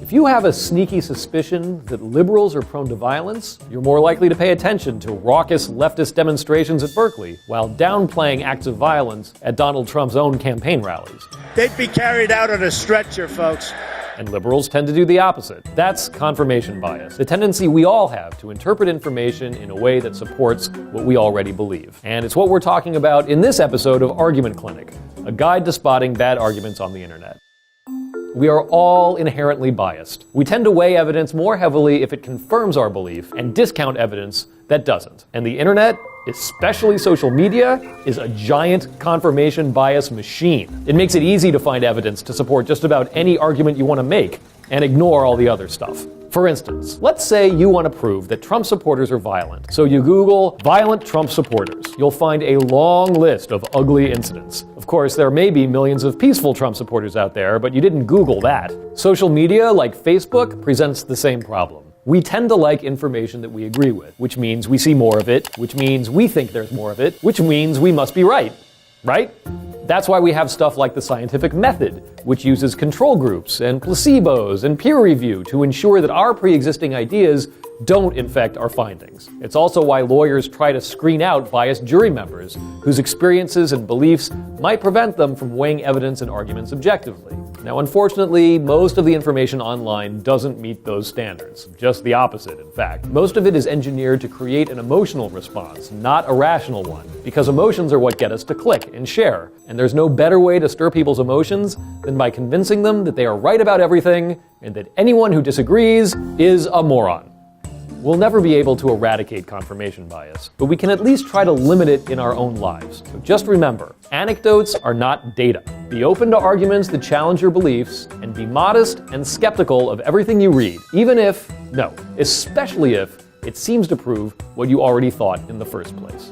If you have a sneaky suspicion that liberals are prone to violence, you're more likely to pay attention to raucous leftist demonstrations at Berkeley while downplaying acts of violence at Donald Trump's own campaign rallies. They'd be carried out on a stretcher, folks. And liberals tend to do the opposite. That's confirmation bias, the tendency we all have to interpret information in a way that supports what we already believe. And it's what we're talking about in this episode of Argument Clinic, a guide to spotting bad arguments on the internet. We are all inherently biased. We tend to weigh evidence more heavily if it confirms our belief and discount evidence that doesn't. And the internet, especially social media, is a giant confirmation bias machine. It makes it easy to find evidence to support just about any argument you want to make and ignore all the other stuff. For instance, let's say you want to prove that Trump supporters are violent. So you Google violent Trump supporters. You'll find a long list of ugly incidents. Of course, there may be millions of peaceful Trump supporters out there, but you didn't Google that. Social media, like Facebook, presents the same problem. We tend to like information that we agree with, which means we see more of it, which means we think there's more of it, which means we must be right. Right? That's why we have stuff like the scientific method, which uses control groups and placebos and peer review to ensure that our pre-existing ideas don't infect our findings. It's also why lawyers try to screen out biased jury members whose experiences and beliefs might prevent them from weighing evidence and arguments objectively. Now, unfortunately, most of the information online doesn't meet those standards. Just the opposite, in fact. Most of it is engineered to create an emotional response, not a rational one, because emotions are what get us to click and share. And there's no better way to stir people's emotions than by convincing them that they are right about everything and that anyone who disagrees is a moron. We'll never be able to eradicate confirmation bias, but we can at least try to limit it in our own lives. So just remember, anecdotes are not data. Be open to arguments that challenge your beliefs, and be modest and skeptical of everything you read, even if, no, especially if, it seems to prove what you already thought in the first place.